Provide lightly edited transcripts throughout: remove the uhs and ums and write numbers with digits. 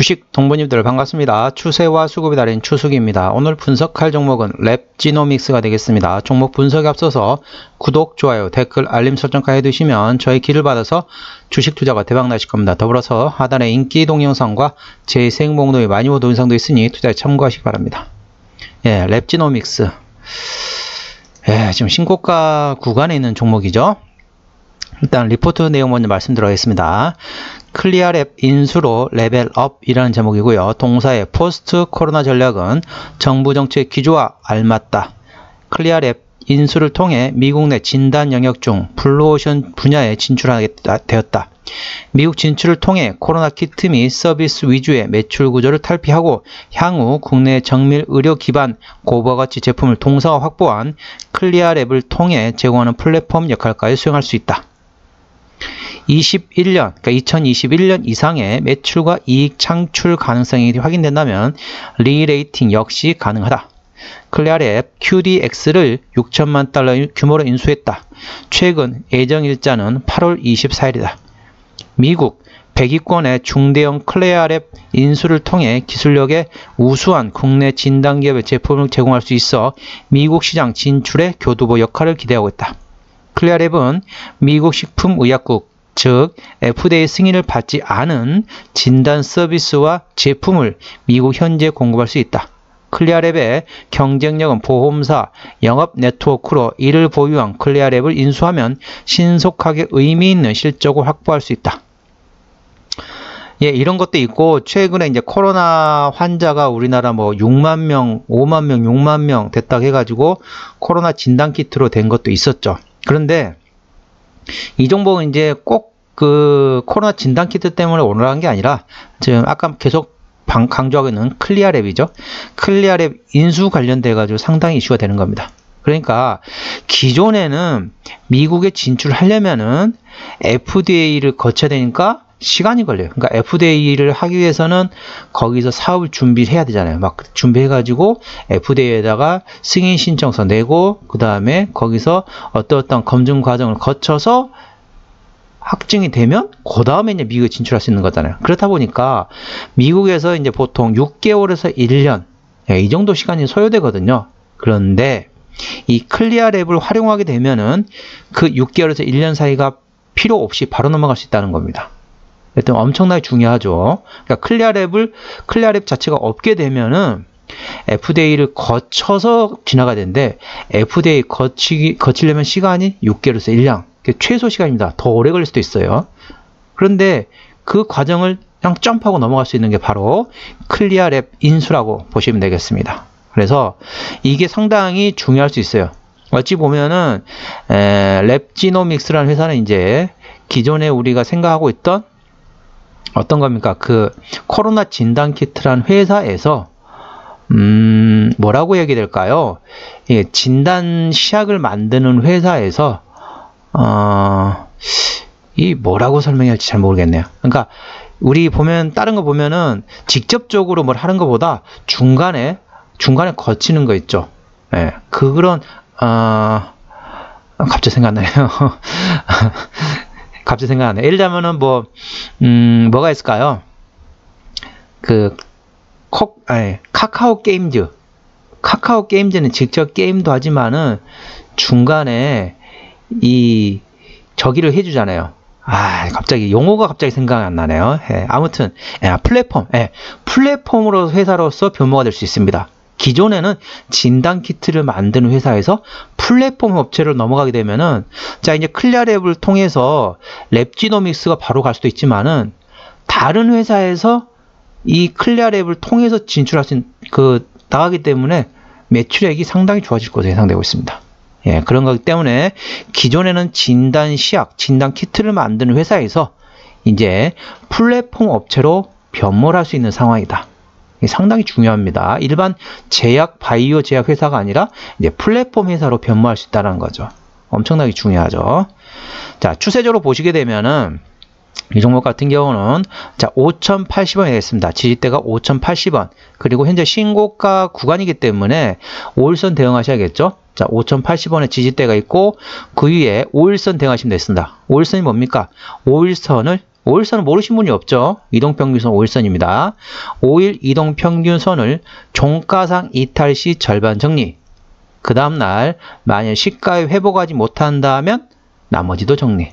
주식 동부님들 반갑습니다. 추세와 수급이 달인 추수기입니다. 오늘 분석할 종목은 랩지노믹스가 되겠습니다. 종목 분석에 앞서서 구독, 좋아요, 댓글, 알림 설정까지 해두시면 저희 길을 받아서 주식 투자가 대박 나실 겁니다. 더불어서 하단에 인기 동영상과 재생 목록에 많이 본 동영상도 있으니 투자에 참고하시기 바랍니다. 예, 랩지노믹스. 예, 지금 신고가 구간에 있는 종목이죠. 일단 리포트 내용 먼저 말씀드리겠습니다. 클리어랩 인수로 레벨업이라는 제목이고요. 동사의 포스트 코로나 전략은 정부 정책 기조와 알맞다. 클리어랩 인수를 통해 미국 내 진단 영역 중 블루오션 분야에 진출하게 되었다. 미국 진출을 통해 코로나 키트 및 서비스 위주의 매출 구조를 탈피하고 향후 국내 정밀 의료 기반 고부가치 제품을 동사와 확보한 클리어랩을 통해 제공하는 플랫폼 역할까지 수행할 수 있다. 2021년 이상의 매출과 이익 창출 가능성이 확인된다면 리레이팅 역시 가능하다. 클리어랩 QDX를 6천만 달러 규모로 인수했다. 최근 예정일자는 8월 24일이다. 미국 100위권의 중대형 클리어랩 인수를 통해 기술력의 우수한 국내 진단기업의 제품을 제공할 수 있어 미국 시장 진출의 교두보 역할을 기대하고 있다. 클리어랩은 미국 식품의약국 즉 FDA 승인을 받지 않은 진단 서비스와 제품을 미국 현지에 공급할 수 있다. 클리어랩의 경쟁력은 보험사, 영업 네트워크로 이를 보유한 클리어랩을 인수하면 신속하게 의미 있는 실적을 확보할 수 있다. 예, 이런 것도 있고 최근에 이제 코로나 환자가 우리나라 뭐 6만 명, 5만 명, 6만 명 됐다고 해가지고 코로나 진단 키트로 된 것도 있었죠. 그런데 이 종목은 이제 꼭 그 코로나 진단 키트 때문에 오르는 게 아니라 지금 아까 계속 강조하고 있는 클리어랩이죠. 클리어랩 인수 관련돼 가지고 상당히 이슈가 되는 겁니다. 그러니까 기존에는 미국에 진출하려면은 FDA를 거쳐야 되니까 시간이 걸려요. 그러니까 FDA를 하기 위해서는 거기서 사업을 준비를 해야 되잖아요. 막 준비해가지고 FDA에다가 승인 신청서 내고 그 다음에 거기서 어떤 검증 과정을 거쳐서 확증이 되면 그 다음에 이제 미국에 진출할 수 있는 거잖아요. 그렇다 보니까 미국에서 이제 보통 6개월에서 1년 이 정도 시간이 소요되거든요. 그런데 이 클리어랩을 활용하게 되면은 그 6개월에서 1년 사이가 필요 없이 바로 넘어갈 수 있다는 겁니다. 일단 엄청나게 중요하죠. 그러니까 클리어랩 자체가 없게 되면은 FDA를 거쳐서 지나가야 되는데 FDA 거치려면 시간이 6개월에서 1년. 최소 시간입니다. 더 오래 걸릴 수도 있어요. 그런데 그 과정을 그냥 점프하고 넘어갈 수 있는 게 바로 클리어랩 인수라고 보시면 되겠습니다. 그래서 이게 상당히 중요할 수 있어요. 어찌 보면은 랩지노믹스라는 회사는 이제 기존에 우리가 생각하고 있던 어떤 겁니까? 그 코로나 진단 키트라는 회사에서 뭐라고 얘기될까요? 진단 시약을 만드는 회사에서 이 뭐라고 설명해야 할지 잘 모르겠네요. 그러니까 우리 보면 다른 거 보면은 직접적으로 뭘 하는 것보다 중간에 거치는 거 있죠. 예, 그런 갑자기 생각 안 나네요. 갑자기 생각 안 나요. 예를 들자면은 뭐가 있을까요? 카카오 게임즈는 직접 게임도 하지만은 중간에 저기를 해주잖아요. 갑자기 용어가 갑자기 생각이 안 나네요. 예, 아무튼 플랫폼으로 회사로서 변모가 될 수 있습니다. 기존에는 진단 키트를 만드는 회사에서 플랫폼 업체로 넘어가게 되면은 자 이제 클리어랩을 통해서 랩지노믹스가 바로 갈 수도 있지만은 다른 회사에서 이 클리어랩을 통해서 진출할 수 있는 나가기 때문에 매출액이 상당히 좋아질 것으로 예상되고 있습니다. 예, 그런 거기 때문에 기존에는 진단 키트를 만드는 회사에서 이제 플랫폼 업체로 변모를 할 수 있는 상황이다. 이게 상당히 중요합니다. 일반 바이오 제약 회사가 아니라 이제 플랫폼 회사로 변모할 수 있다는 거죠. 엄청나게 중요하죠. 자, 추세적으로 보시게 되면은 이 종목 같은 경우는 자 5,080원이 되겠습니다. 지지대가 5,080원. 그리고 현재 신고가 구간이기 때문에 5일선 대응하셔야겠죠. 자 5,080원의 지지대가 있고 그 위에 5일선 대응하시면 되겠습니다. 5일선이 뭡니까? 5일선을 5일선은 모르신 분이 없죠. 이동평균선 5일선입니다. 5일 이동평균선을 종가상 이탈 시 절반 정리. 그 다음날 만약 시가에 회복하지 못한다면 나머지도 정리.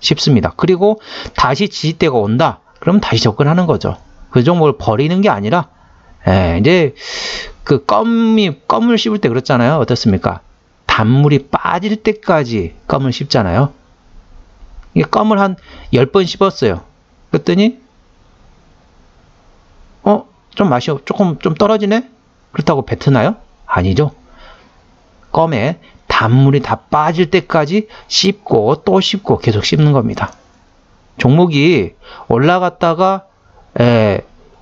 쉽습니다. 그리고 다시 지지대가 온다. 그럼 다시 접근하는 거죠. 그 종목을 버리는 게 아니라 이제 그 껌을 씹을 때 그렇잖아요. 어떻습니까? 단물이 빠질 때까지 껌을 씹잖아요. 이 껌을 한 10번 씹었어요. 그랬더니 좀 맛이 조금 좀 떨어지네? 그렇다고 뱉으나요? 아니죠. 껌에 단물이 다 빠질 때까지 씹고 또 씹고 계속 씹는 겁니다. 종목이 올라갔다가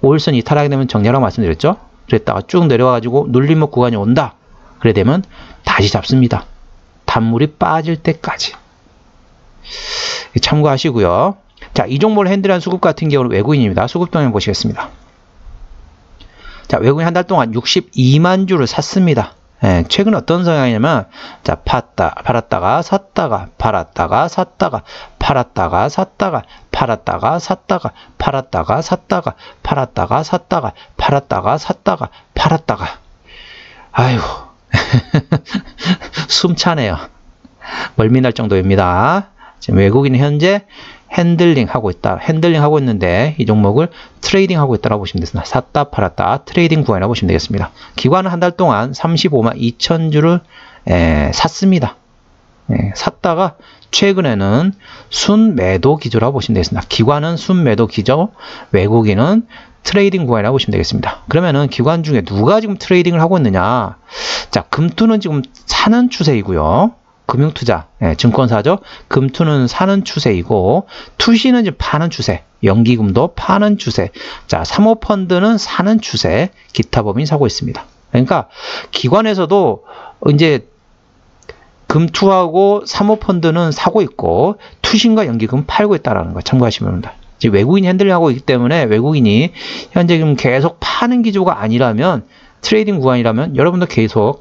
5일선 이탈하게 되면 정리하라고 말씀드렸죠. 그랬다가 쭉 내려와가지고 눌림목 구간이 온다. 그래 되면 다시 잡습니다. 단물이 빠질 때까지. 참고하시고요. 자, 이 종목을 핸들한 수급 같은 경우는 외국인입니다. 수급 동향 보시겠습니다. 자, 외국인 한 달 동안 62만 주를 샀습니다. 최근 어떤 성향이냐면, 자, 팔았다가 샀다가, 팔았다가 샀다가, 팔았다가 샀다가, 팔았다가 샀다가, 팔았다가 샀다가, 팔았다가 샀다가, 팔았다가 샀다가, 팔았다가. 아이고, 숨차네요. 멀미날 정도입니다. 지금 외국인은 현재 핸들링 하고 있는데 이 종목을 트레이딩 하고 있다고 보시면 되겠습니다. 샀다 팔았다 트레이딩 구간이라고 보시면 되겠습니다. 기관은 한 달 동안 35만 2천 주를 샀습니다. 샀다가 최근에는 순매도 기조라고 보시면 되겠습니다. 기관은 순매도 기조, 외국인은 트레이딩 구간이라고 보시면 되겠습니다. 그러면은 기관 중에 누가 지금 트레이딩을 하고 있느냐? 자, 금투는 지금 사는 추세이고요. 금융투자, 증권사죠. 금투는 사는 추세이고, 투시는 지금 파는 추세, 연기금도 파는 추세. 자, 사모펀드는 사는 추세, 기타 법인 사고 있습니다. 그러니까 기관에서도 이제 금투하고 사모펀드는 사고 있고, 투신과 연기금 팔고 있다는 거 참고하시면 됩니다. 지금 외국인이 핸들링하고 있기 때문에 외국인이 현재 지금 계속 파는 기조가 아니라면, 트레이딩 구간이라면 여러분도 계속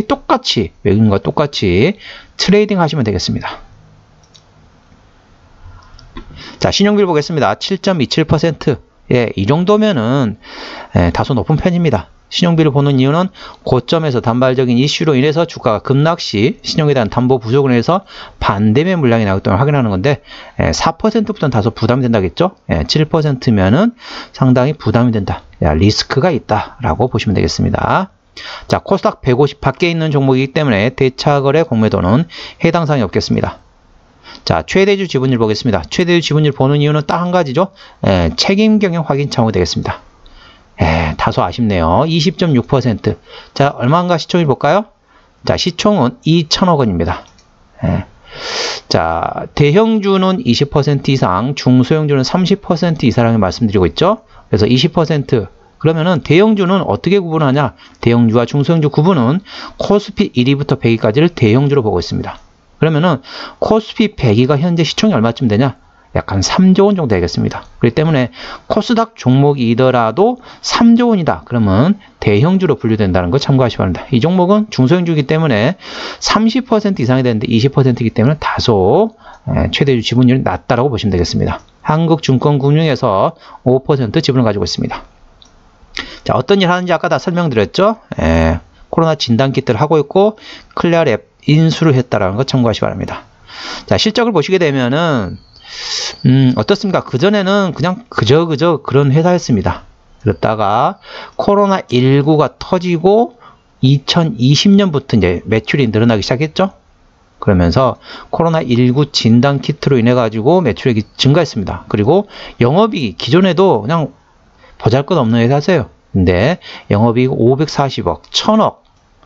똑같이 외국인과 똑같이 트레이딩 하시면 되겠습니다. 자, 신용비율 보겠습니다. 7.27%. 이 정도면은 다소 높은 편입니다. 신용비를 보는 이유는 고점에서 단발적인 이슈로 인해서 주가가 급락 시 신용에 대한 담보 부족으로 인해서 반대매 물량이 나오기 때문에 확인하는 건데 4%부터는 다소 부담이 된다겠죠. 7%면은 상당히 부담이 된다. 리스크가 있다라고 보시면 되겠습니다. 자, 코스닥 150 밖에 있는 종목이기 때문에 대차거래 공매도는 해당 사항이 없겠습니다. 자, 최대주 지분율 보겠습니다. 최대주 지분율 보는 이유는 딱 한 가지죠. 책임 경영 확인 차원이 되겠습니다. 다소 아쉽네요. 20.6%. 자, 얼마인가 시총을 볼까요? 자, 시총은 2천억 원입니다. 자, 대형주는 20% 이상, 중소형주는 30% 이상을 말씀드리고 있죠. 그래서 20%. 그러면은 대형주는 어떻게 구분하냐? 대형주와 중소형주 구분은 코스피 1위부터 100위까지를 대형주로 보고 있습니다. 그러면은 코스피 100위가 현재 시총이 얼마쯤 되냐? 약간 3조 원 정도 되겠습니다. 그렇기 때문에 코스닥 종목이더라도 3조 원이다. 그러면 대형주로 분류된다는 거 참고하시기 바랍니다. 이 종목은 중소형주이기 때문에 30% 이상이 되는데 20%이기 때문에 다소 최대주 지분율이 낮다라고 보시면 되겠습니다. 한국증권금융에서 5% 지분을 가지고 있습니다. 자, 어떤 일 하는지 아까 다 설명드렸죠? 코로나 진단키트를 하고 있고 클리어랩 인수를 했다라는 거 참고하시기 바랍니다. 자, 실적을 보시게 되면은 어떻습니까? 그전에는 그냥 그저 그런 회사였습니다. 그랬다가 코로나19가 터지고 2020년부터 이제 매출이 늘어나기 시작했죠. 그러면서 코로나19 진단 키트로 인해 가지고 매출액이 증가했습니다. 그리고 영업이익 기존에도 그냥 보잘것없는 회사세요. 근데 영업이익 540억, 1000억.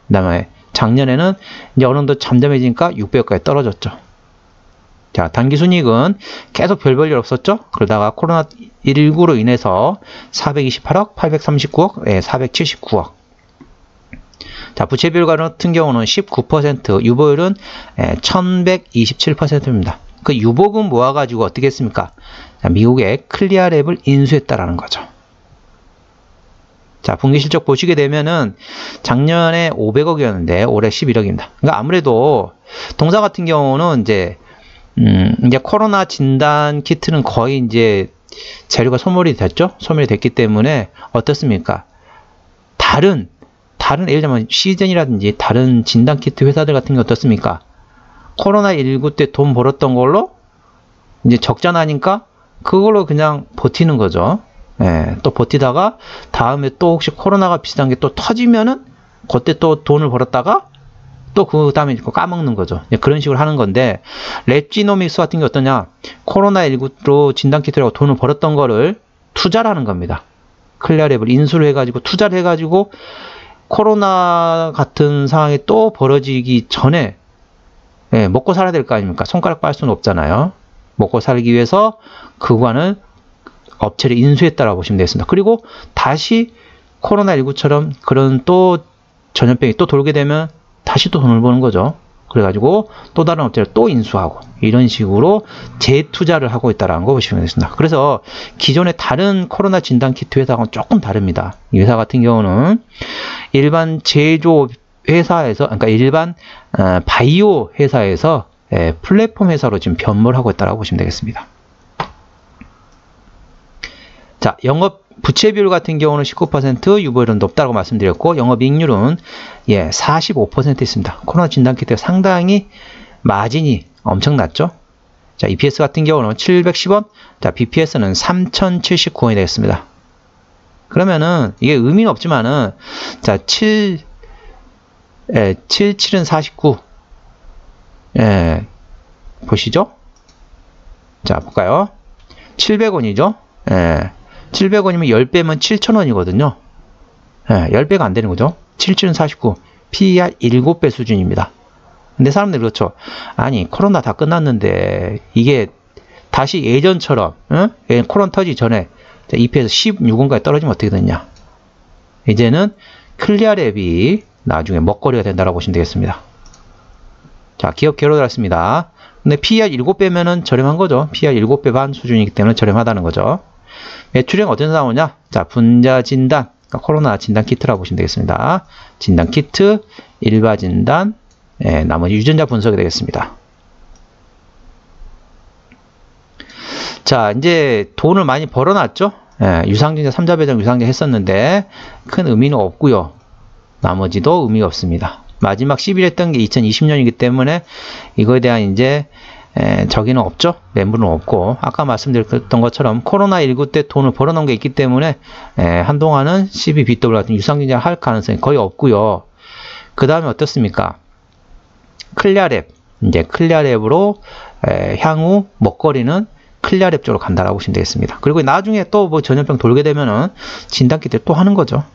그다음에 작년에는 이제 어느 정도 잠잠해지니까 600억까지 떨어졌죠. 자, 단기순이익은 계속 별볼일 없었죠? 그러다가 코로나19로 인해서 428억, 839억, 479억. 자, 부채비율 같은 경우는 19%, 유보율은 1127%입니다. 그 유보금 모아가지고 어떻게 했습니까? 자, 미국의 클리어랩을 인수했다라는 거죠. 자, 분기 실적 보시게 되면은 작년에 500억이었는데 올해 11억입니다. 그러니까 아무래도 동사 같은 경우는 이제 이제 코로나 진단 키트는 거의 이제 재료가 소멸이 됐죠? 소멸이 됐기 때문에 어떻습니까? 다른 예를 들면 시즌이라든지 다른 진단 키트 회사들 같은 게 어떻습니까? 코로나19 때 돈 벌었던 걸로 이제 적자나니까 그걸로 그냥 버티는 거죠. 예, 또 버티다가 다음에 또 혹시 코로나가 비슷한 게 또 터지면은 그때 또 돈을 벌었다가 또 그 다음에 까먹는 거죠. 그런 식으로 하는 건데, 랩지노믹스 같은 게 어떠냐? 코로나19로 진단키트라고 돈을 벌었던 거를 투자를 하는 겁니다. 클리어랩을 인수를 해가지고 투자를 해가지고 코로나 같은 상황이 또 벌어지기 전에 먹고 살아야 될 거 아닙니까? 손가락 빨 수는 없잖아요. 먹고 살기 위해서 그거는 업체를 인수했다라고 보시면 되겠습니다. 그리고 다시 코로나19처럼 그런 또 전염병이 또 돌게 되면 다시 또 돈을 버는 거죠. 그래가지고 또 다른 업체를 또 인수하고 이런 식으로 재투자를 하고 있다는 거 보시면 되겠습니다. 그래서 기존의 다른 코로나 진단키트 회사하고는 조금 다릅니다. 이 회사 같은 경우는 일반 제조 회사에서, 그러니까 일반 바이오 회사에서 플랫폼 회사로 지금 변모를 하고 있다고 보시면 되겠습니다. 자, 영업 부채 비율 같은 경우는 19%, 유보율은 높다고 말씀드렸고, 영업이익률은 45% 있습니다. 코로나 진단키트가 상당히 마진이 엄청났죠. 자, EPS 같은 경우는 710원, 자, BPS는 3079원이 되겠습니다. 그러면은 이게 의미는 없지만은, 자, 77은 49. 보시죠. 자, 볼까요? 700원이죠. 700원이면 10배면 7,000원이거든요. 10배가 안 되는 거죠. 77은 49. PER 7배 수준입니다. 근데 사람들이 그렇죠. 아니, 코로나 다 끝났는데, 이게 다시 예전처럼, 코로나 터지기 전에 EPS 16원까지 떨어지면 어떻게 되냐. 이제는 클리어랩이 나중에 먹거리가 된다고 보시면 되겠습니다. 자, 기업 개로 들었습니다. 근데 PER 7배면은 저렴한 거죠. PER 7배 반 수준이기 때문에 저렴하다는 거죠. 매출형 어디서 나오냐? 자, 분자 진단, 그러니까 코로나 진단 키트라고 보시면 되겠습니다. 진단 키트, 일바 진단, 나머지 유전자 분석이 되겠습니다. 자, 이제 돈을 많이 벌어놨죠? 유상증자 3자 배정 유상증자 했었는데 큰 의미는 없고요. 나머지도 의미가 없습니다. 마지막 10일 했던 게 2020년이기 때문에 이거에 대한 이제 저기는 없죠. 매물은 없고, 아까 말씀드렸던 것처럼 코로나19 때 돈을 벌어놓은 게 있기 때문에 한동안은 CBBW 같은 유상증자 할 가능성이 거의 없고요. 그 다음에 어떻습니까? 클리어랩, 이제 클리어랩으로 향후 먹거리는 클리어랩 쪽으로 간다라고 보시면 되겠습니다. 그리고 나중에 또 뭐 전염병 돌게 되면은 진단키트 또 하는 거죠.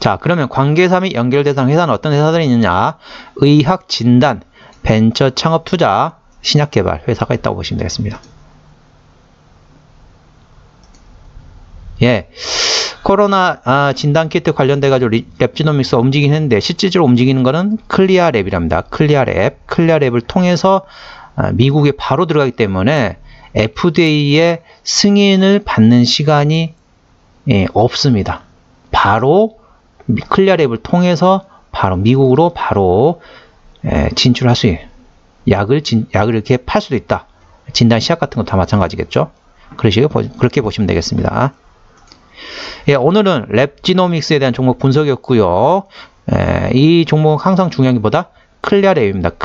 자, 그러면 관계사 및 연결 대상 회사는 어떤 회사들이 있느냐? 의학 진단, 벤처 창업 투자, 신약 개발 회사가 있다고 보시면 되겠습니다. 코로나 진단키트 관련돼가지고 랩지노믹스 움직이긴 했는데 실질적으로 움직이는 거는 클리어랩이랍니다. 클리어랩을 통해서 미국에 바로 들어가기 때문에 FDA의 승인을 받는 시간이 없습니다. 바로 클리어랩을 통해서 바로 미국으로 바로 진출할 수 있는 약을 이렇게 팔 수도 있다. 진단 시약 같은 거 다 마찬가지겠죠. 그렇게 보시면 되겠습니다. 오늘은 랩지노믹스에 대한 종목 분석이었고요. 이 종목 항상 중요한 게 뭐다? 클리어랩입니다.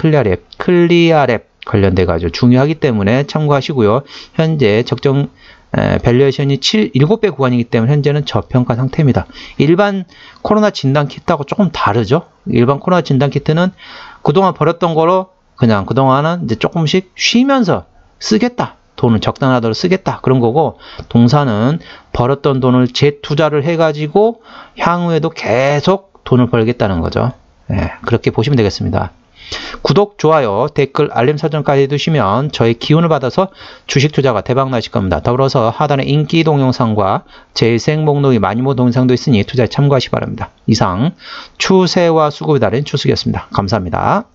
클리어랩 관련돼 가지고 중요하기 때문에 참고하시고요. 현재 적정 밸류에이션이 7배 구간이기 때문에 현재는 저평가 상태입니다. 일반 코로나 진단 키트하고 조금 다르죠. 일반 코로나 진단 키트는 그동안 벌었던 거로 그냥 그동안은 이제 조금씩 쉬면서 쓰겠다. 돈을 적당하도록 쓰겠다. 그런 거고, 동사는 벌었던 돈을 재투자를 해가지고 향후에도 계속 돈을 벌겠다는 거죠. 그렇게 보시면 되겠습니다. 구독, 좋아요, 댓글, 알림 설정까지 해두시면 저의 기운을 받아서 주식 투자가 대박 나실 겁니다. 더불어서 하단에 인기 동영상과 재생 목록이 많이 모은 동영상도 있으니 투자에 참고하시기 바랍니다. 이상 추세와 수급의 달인 추석이었습니다. 감사합니다.